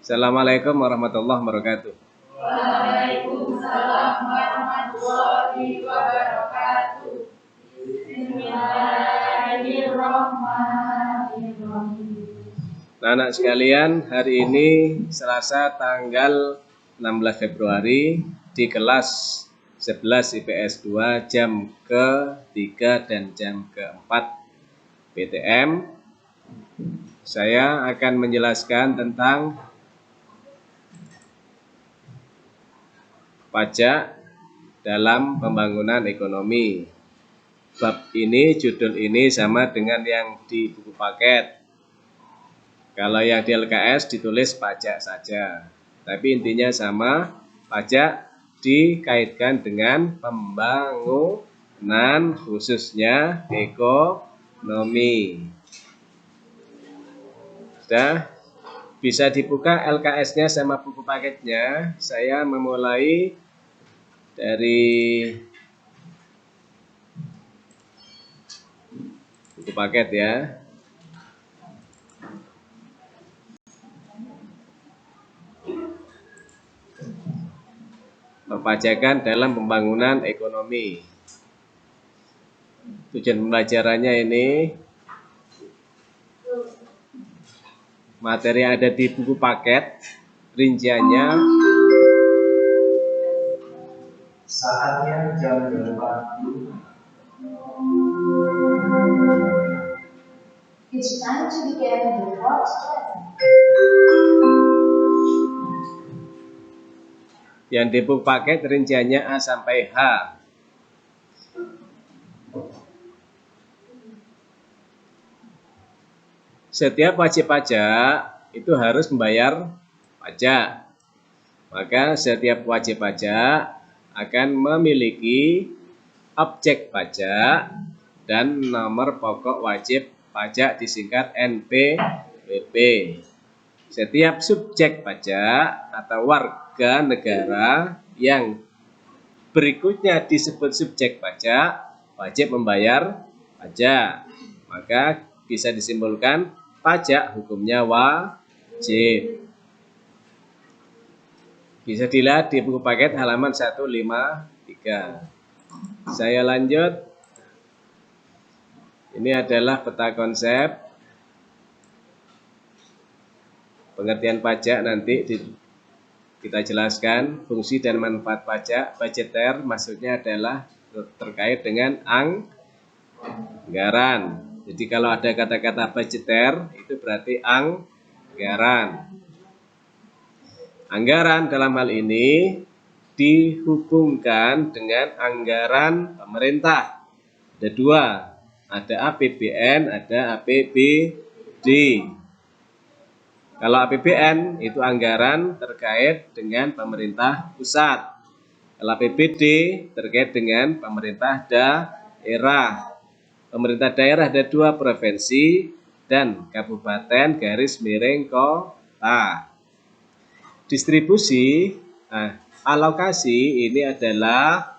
Assalamualaikum warahmatullahi wabarakatuh. Waalaikumsalam warahmatullahi wabarakatuh. Bismillahirrahmanirrahim. Anak sekalian, hari ini Selasa tanggal 16 Februari di kelas 11 IPS 2 jam ke-3 dan jam ke-4 PTM. Saya akan menjelaskan tentang pajak dalam pembangunan ekonomi. Bab ini, judul ini sama dengan yang di buku paket. Kalau yang di LKS ditulis pajak saja, tapi intinya sama, pajak dikaitkan dengan pembangunan khususnya ekonomi. Sudah bisa dibuka LKS-nya sama buku paketnya. Saya memulai dari buku paket ya. Perpajakan dalam pembangunan ekonomi. Tujuan pembelajarannya ini materi yang ada di buku paket, rinciannya saatnya jam 8. It's time to begin the hot lesson. yang di buku paket rinciannya A sampai H. Setiap wajib pajak itu harus membayar pajak. Maka setiap wajib pajak akan memiliki objek pajak dan nomor pokok wajib pajak disingkat NPWP. Setiap subjek pajak atau warga negara yang berikutnya disebut subjek pajak wajib membayar pajak. Maka bisa disimpulkan pajak hukumnya wajib. Bisa dilihat di buku paket halaman 153. Saya lanjut. Ini adalah peta konsep. Pengertian pajak nanti kita jelaskan. Fungsi dan manfaat pajak. Budgeter maksudnya adalah terkait dengan anggaran. Jadi kalau ada kata-kata budgeter itu berarti anggaran. Anggaran dalam hal ini dihubungkan dengan anggaran pemerintah. Ada dua, ada APBN, ada APBD. Kalau APBN itu anggaran terkait dengan pemerintah pusat. Kalau APBD terkait dengan pemerintah daerah. Pemerintah daerah ada dua, provinsi dan kabupaten garis miring kota. Distribusi, alokasi ini adalah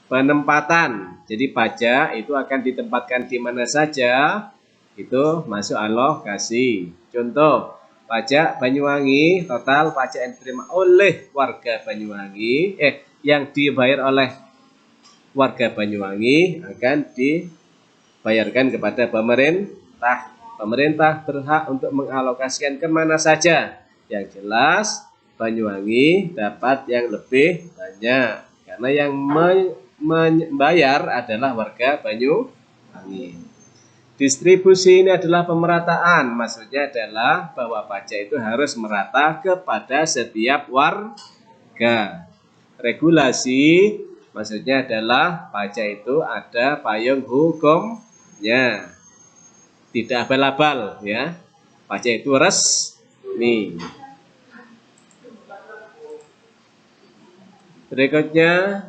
penempatan. Jadi pajak itu akan ditempatkan di mana saja, itu masuk alokasi. Contoh, pajak Banyuwangi, total pajak yang diterima oleh warga Banyuwangi, yang dibayar oleh warga Banyuwangi akan dibayarkan kepada pemerintah. Pemerintah berhak untuk mengalokasikan kemana saja. Yang jelas Banyuwangi dapat yang lebih banyak karena yang membayar adalah warga Banyuwangi. Distribusi ini adalah pemerataan, maksudnya adalah bahwa pajak itu harus merata kepada setiap warga. Regulasi maksudnya adalah pajak itu ada payung hukumnya, tidak abal-abal ya. Pajak itu resmi. Berikutnya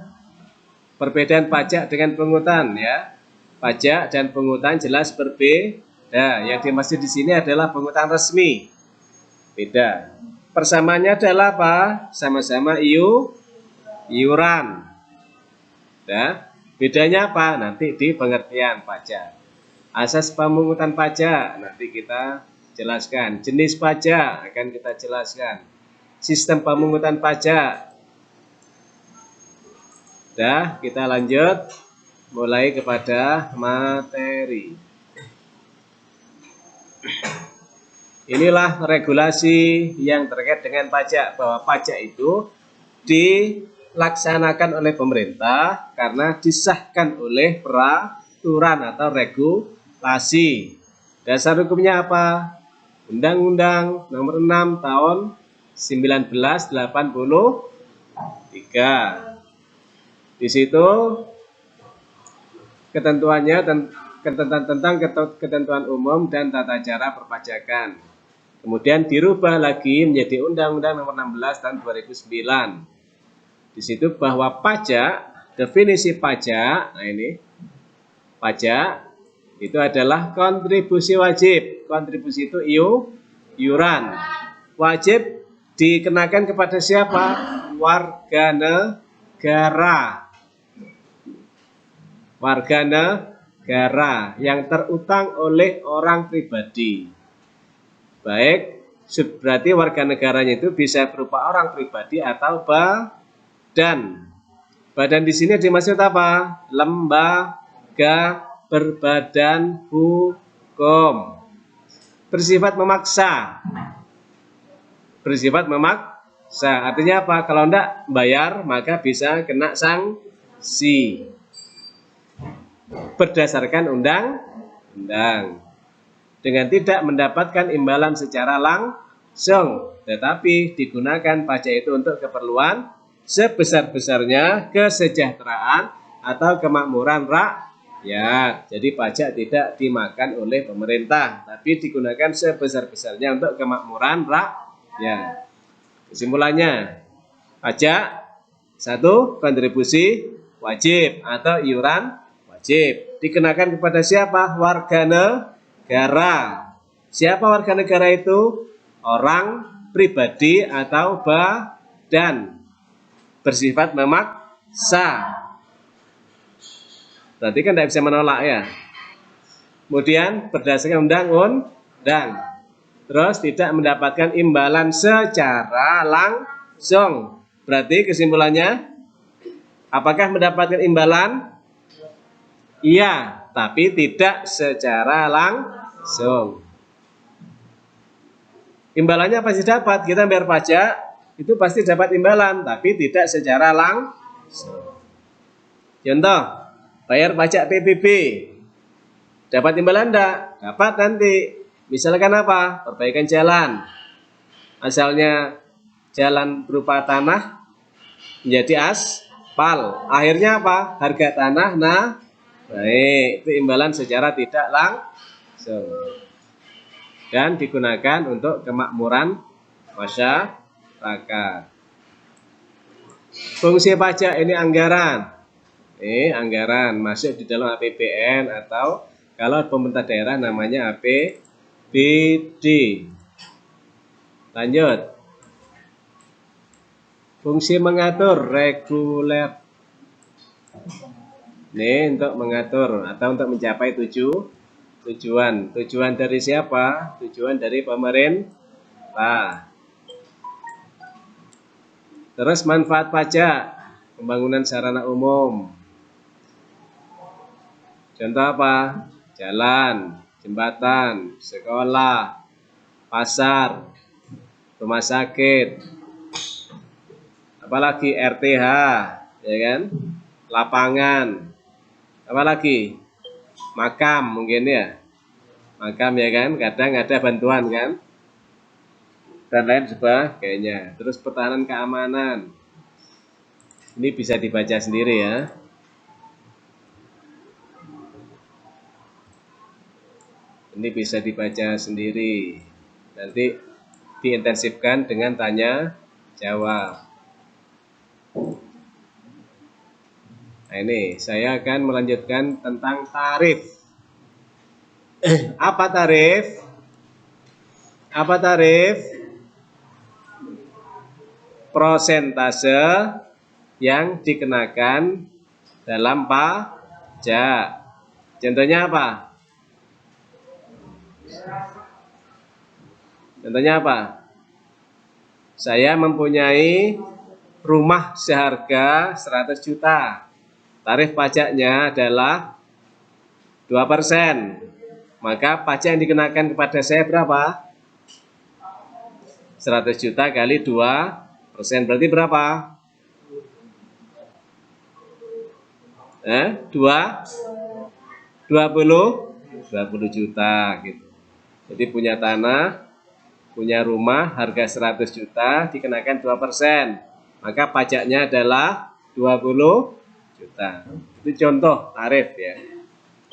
perbedaan pajak dengan pungutan ya. Pajak dan pungutan jelas berbeda. Yang dimaksud di sini adalah pungutan resmi. Beda. Persamaannya adalah apa? Sama-sama iuran. Ya. Bedanya apa? Nanti di pengertian pajak. Asas pemungutan pajak nanti kita jelaskan. Jenis pajak akan kita jelaskan. Sistem pemungutan pajak. Dah, kita lanjut mulai kepada materi. Inilah regulasi yang terkait dengan pajak, bahwa pajak itu dilaksanakan oleh pemerintah karena disahkan oleh peraturan atau regulasi. Dasar hukumnya apa? Undang-Undang Nomor 6 Tahun 1983. Di situ ketentuannya tentang ketentuan umum dan tata cara perpajakan. Kemudian dirubah lagi menjadi Undang-Undang Nomor 16 Tahun 2009. Di situ bahwa pajak, definisi pajak, nah ini pajak itu adalah kontribusi wajib. Kontribusi itu iuran. Wajib dikenakan kepada siapa? Warga negara. Warga negara yang terutang oleh orang pribadi. Baik, berarti warga negaranya itu bisa berupa orang pribadi atau badan. Badan di sini dimaksud apa? Lembaga berbadan hukum. Bersifat memaksa. Bersifat memaksa. Artinya apa? Kalau tidak bayar maka bisa kena sanksi. Berdasarkan undang-undang. Dengan tidak mendapatkan imbalan secara langsung, tetapi digunakan pajak itu untuk keperluan sebesar-besarnya kesejahteraan atau kemakmuran rakyat. Jadi pajak tidak dimakan oleh pemerintah, tapi digunakan sebesar-besarnya untuk kemakmuran rakyat. Kesimpulannya, pajak satu, kontribusi wajib atau iuran wajib. Dikenakan kepada siapa? Warga negara. Siapa warga negara itu? Orang pribadi atau badan. Bersifat memaksa. Berarti kan tidak bisa menolak ya. Kemudian berdasarkan undang-undang. Terus tidak mendapatkan imbalan secara langsung. Berarti kesimpulannya, apakah mendapatkan imbalan? Iya, tapi tidak secara langsung. Imbalannya pasti dapat. Kita bayar pajak, itu pasti dapat imbalan, tapi tidak secara langsung. Contoh, bayar pajak PBB. Dapat imbalan enggak? Dapat nanti. Misalkan apa? Perbaikan jalan. Asalnya jalan berupa tanah menjadi aspal. Akhirnya apa? Harga tanah baik, itu imbalan secara tidak langsung. Dan digunakan untuk kemakmuran masyarakat. Fungsi pajak ini anggaran. Anggaran masuk di dalam APBN atau kalau pemerintah daerah namanya APBD. Lanjut. Fungsi mengatur reguler. Ini untuk mengatur atau untuk mencapai tujuan. Tujuan dari siapa? Tujuan dari pemerintah. Terus manfaat pajak, pembangunan sarana umum. Contoh apa? Jalan, jembatan, sekolah, pasar, rumah sakit, apalagi RTH, ya kan? Lapangan, apalagi makam mungkin ya, makam ya kan, kadang ada bantuan kan, dan lain sebagainya. Terus pertahanan keamanan, ini bisa dibaca sendiri ya. Ini bisa dibaca sendiri, nanti diintensifkan dengan tanya jawab. Nah ini saya akan melanjutkan tentang tarif. Apa tarif? Apa tarif? Prosentase yang dikenakan dalam pajak. Contohnya apa? Contohnya apa? Saya mempunyai rumah seharga 100 juta. Tarif pajaknya adalah 2%. Maka pajak yang dikenakan kepada saya berapa? 100 juta kali 2%. Berarti berapa? 20 juta gitu. Jadi punya tanah, punya rumah harga 100 juta dikenakan 2%. Maka pajaknya adalah 20 juta. Itu contoh tarif ya.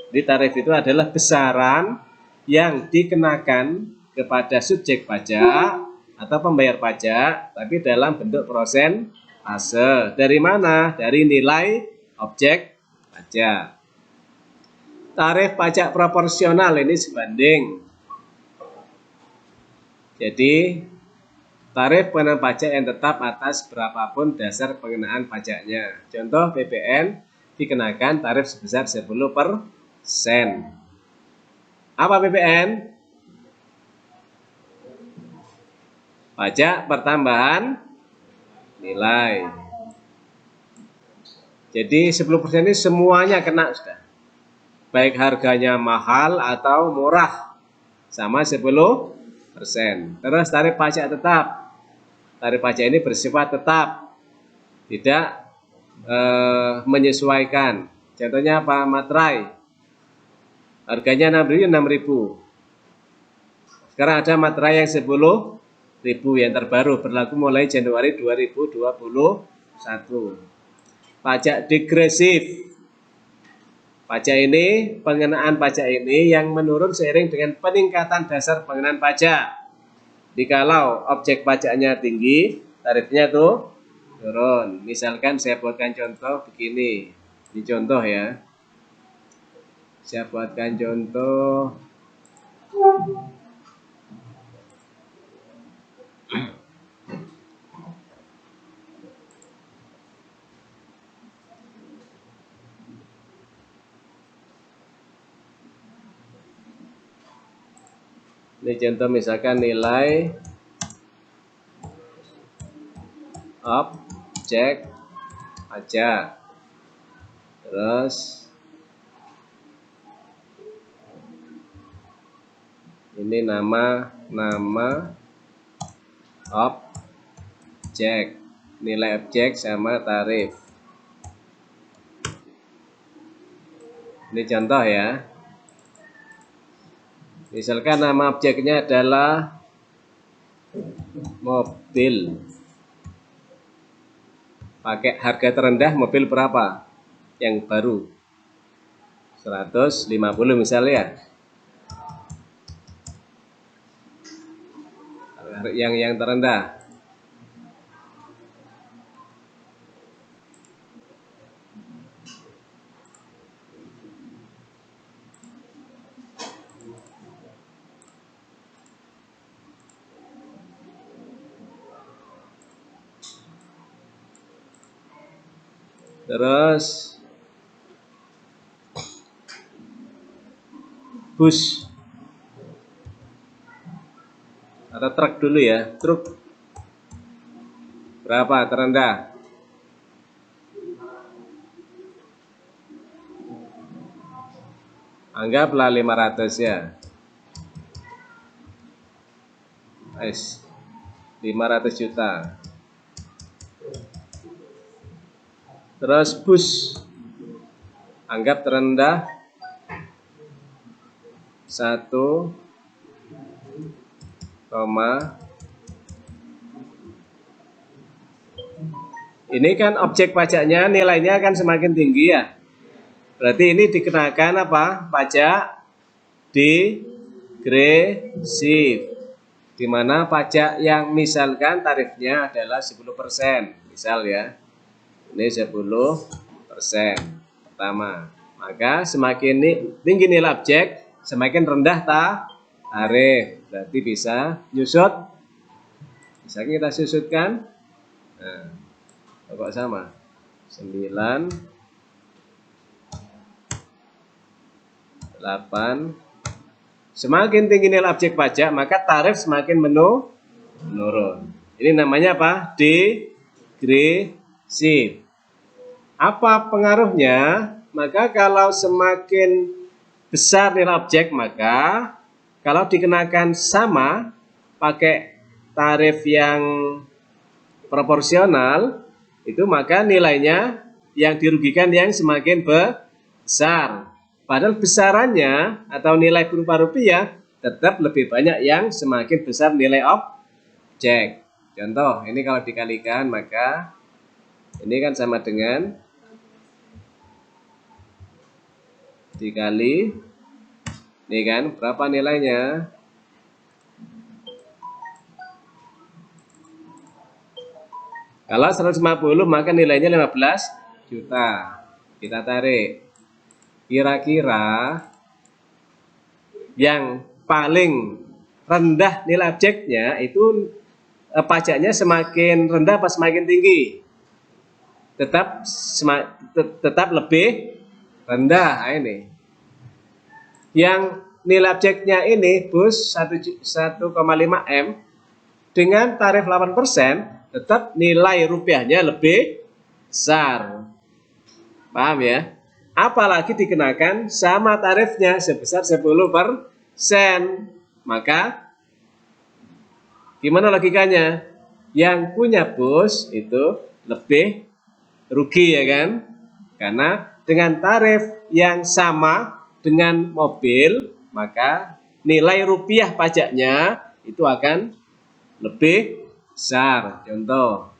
Jadi tarif itu adalah besaran yang dikenakan kepada subjek pajak atau pembayar pajak, tapi dalam bentuk prosentase. Dari mana? Dari nilai objek pajak. Tarif pajak proporsional ini sebanding. Jadi tarif pengenaan pajak yang tetap atas berapapun dasar pengenaan pajaknya. Contoh PPN dikenakan tarif sebesar 10%. Apa PPN? Pajak pertambahan nilai. Jadi 10% ini semuanya kena sudah. Baik harganya mahal atau murah. Sama 10%. Terus tarif pajak tetap. Tarif pajak ini bersifat tetap. Tidak menyesuaikan. Contohnya apa? Materai. Harganya 6.000. Sekarang ada materai yang 10.000 yang terbaru berlaku mulai Januari 2021. Pajak degresif. Pajak ini, pengenaan pajak ini yang menurun seiring dengan peningkatan dasar pengenaan pajak. Jikalau objek pajaknya tinggi, tarifnya tuh turun. Misalkan saya buatkan contoh begini. Ini contoh ya. Saya buatkan contoh. Ini contoh misalkan nilai objek pajak. Terus ini nama objek. Nilai objek sama tarif. Ini contoh ya. Misalkan nama objeknya adalah mobil. Pakai harga terendah mobil berapa? Yang baru 150 misalnya. Yang terendah. Terus bus atau truk dulu ya. Truk berapa terendah? Anggaplah 500 ya. 500 juta. Terus bus anggap terendah 1, ini kan objek pajaknya nilainya akan semakin tinggi ya. Berarti ini dikenakan apa? Pajak degresif. Di mana pajak yang misalkan tarifnya adalah 10%. Misal ya. Ini 10% pertama. Maka semakin tinggi nilai objek, semakin rendah tarif. Berarti bisa nyusut. Bisa kita susutkan. Nah, kok sama? 9, 8, Semakin tinggi nilai objek pajak, maka tarif semakin menurun. Ini namanya apa? Degresif. Apa pengaruhnya? Maka kalau semakin besar nilai objek, maka kalau dikenakan sama pakai tarif yang proporsional, itu maka nilainya yang dirugikan yang semakin besar. Padahal besarannya atau nilai berupa rupiah tetap lebih banyak yang semakin besar nilai objek. Contoh, ini kalau dikalikan maka ini kan sama dengan dikali, ini kan berapa nilainya? Kalau 150 maka nilainya 15 juta. Kita tarik. Kira-kira yang paling rendah nilai objeknya itu pajaknya semakin rendah apa semakin tinggi? Tetap lebih rendah. Ini yang nilai objeknya ini bus 1,5 M dengan tarif 8%, tetap nilai rupiahnya lebih besar. Paham ya? Apalagi dikenakan sama tarifnya sebesar 10%. Maka gimana logikanya? Yang punya bus itu lebih rugi ya kan? Karena dengan tarif yang sama dengan mobil, maka nilai rupiah pajaknya itu akan lebih besar. Contoh,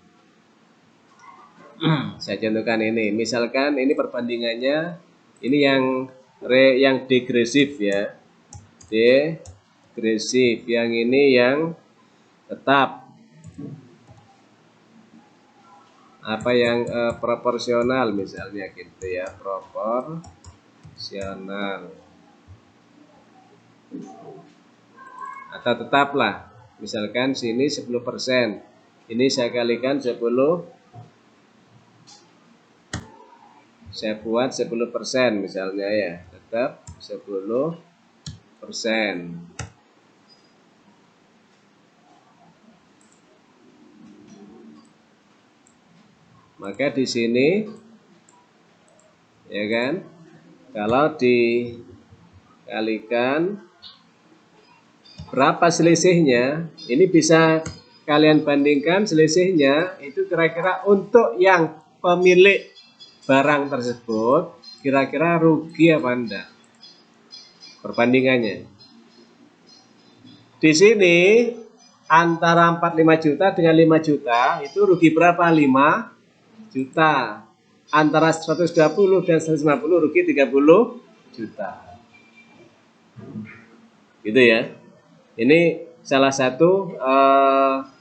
saya contohkan ini. Misalkan ini perbandingannya, ini yang degresif ya, degresif. Yang ini yang tetap. Apa yang proporsional misalnya gitu ya, proporsional. Atau tetaplah, misalkan sini 10%, ini saya kalikan 10, saya buat 10% misalnya ya, tetap 10%. Maka di sini ya kan, kalau dikalikan berapa selisihnya, ini bisa kalian bandingkan selisihnya itu kira-kira untuk yang pemilik barang tersebut kira-kira rugi apa enggak perbandingannya. Di sini antara 45 juta dengan 5 juta itu rugi berapa? 5 juta. Antara 120 dan 150 rugi 30 juta. Gitu ya. Ini salah satu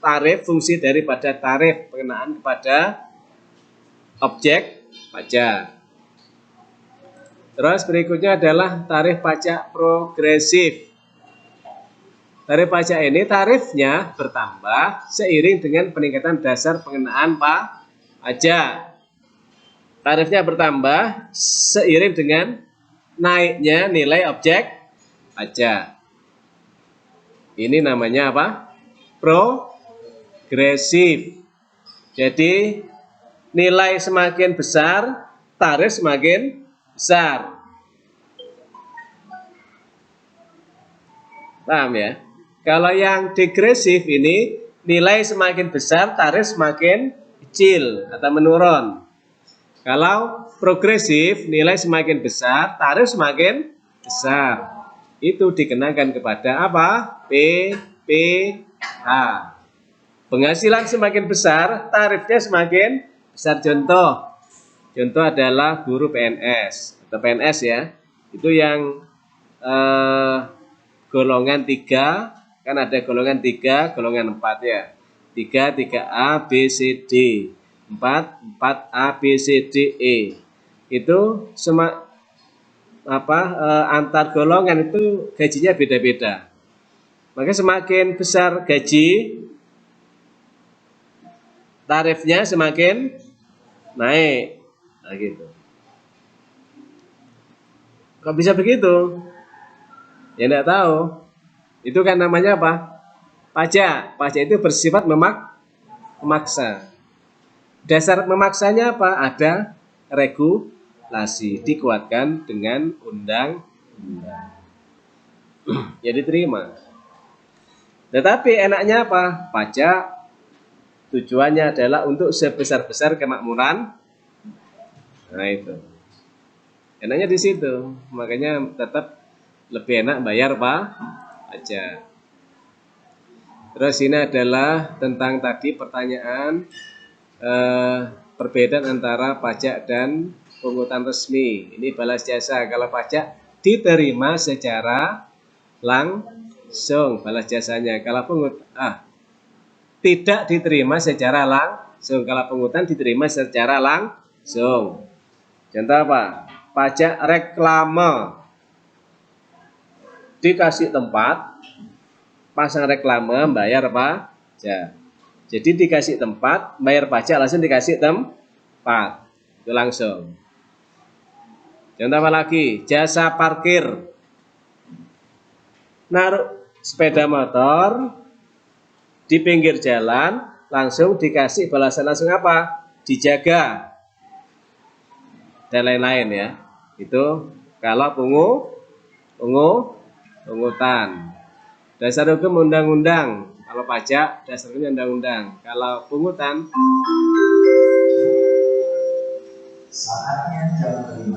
tarif fungsi daripada tarif pengenaan kepada objek pajak. Terus berikutnya adalah tarif pajak progresif. Tarif pajak ini tarifnya bertambah seiring dengan peningkatan dasar pengenaan pajak. Tarifnya bertambah seiring dengan naiknya nilai objek pajak. Ini namanya apa? Progresif. Jadi nilai semakin besar, tarif semakin besar. Paham ya? Kalau yang degresif ini nilai semakin besar, tarif semakin kecil atau menurun. Kalau progresif nilai semakin besar, tarif semakin besar. Itu dikenakan kepada apa? PPh. Penghasilan semakin besar, tarifnya semakin besar. Contoh adalah guru PNS atau PNS ya. Itu yang golongan 3, kan ada golongan 3, golongan 4 ya. 3A, B, C, D. 4A, B, C, D, E. Itu antar golongan itu gajinya beda-beda. Maka semakin besar gaji, tarifnya semakin naik. Nah, gitu. Kok bisa begitu? Ya enggak tahu. Itu kan namanya apa? Pajak. Pajak itu bersifat memaksa. Dasar memaksanya apa? Ada regulasi, dikuatkan dengan undang-undang. Ya diterima. Tetapi enaknya apa? Pajak tujuannya adalah untuk sebesar-besar kemakmuran. Nah itu. Enaknya di situ. Makanya tetap lebih enak bayar pajak. Terus ini adalah tentang tadi pertanyaan perbedaan antara pajak dan pungutan resmi. Ini balas jasa. Kalau pajak diterima secara langsung balas jasanya. Kalau tidak diterima secara langsung. Kalau pungutan diterima secara langsung. Contoh apa? Pajak reklame. Dikasih tempat, pasang reklame, bayar pajak. Jadi dikasih tempat, bayar pajak, langsung dikasih tempat. Itu langsung. Contoh apa lagi? Jasa parkir. Naruh sepeda motor di pinggir jalan, langsung dikasih balasan langsung apa? Dijaga. Dan lain-lain ya. Itu kalau pungutan. Dasar hukum undang-undang. Kalau pajak, dasar hukumnya undang-undang. Kalau pungutan, Saatnya jam 5.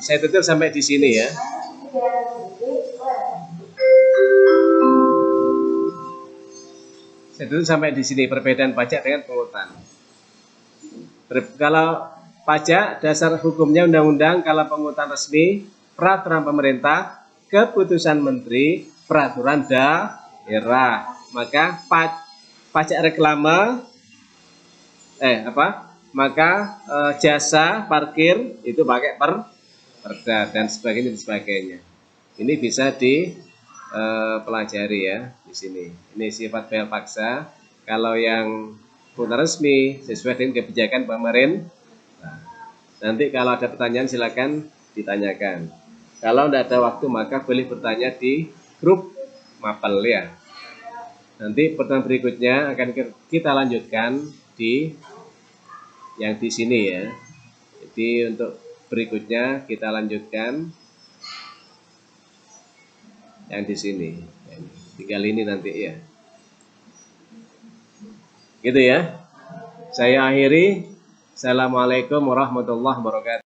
saya tutup sampai di sini ya. Saya tutup sampai di sini perbedaan pajak dengan pungutan. Kalau pajak dasar hukumnya undang-undang, kalau pungutan resmi peraturan pemerintah, keputusan menteri, peraturan daerah. Maka pajak reklame jasa parkir itu pakai perda dan sebagainya. Ini bisa dipelajari ya di sini. Ini sifat bayar paksa. Kalau yang pungutan resmi sesuai dengan kebijakan pemerintah. Nanti kalau ada pertanyaan silakan ditanyakan. Kalau tidak ada waktu maka boleh bertanya di grup Mapel ya. Nanti pertemuan berikutnya akan kita lanjutkan di yang di sini ya. Jadi untuk berikutnya kita lanjutkan yang di sini. Tinggal ini nanti ya. Gitu ya. Saya akhiri. Assalamualaikum warahmatullahi wabarakatuh.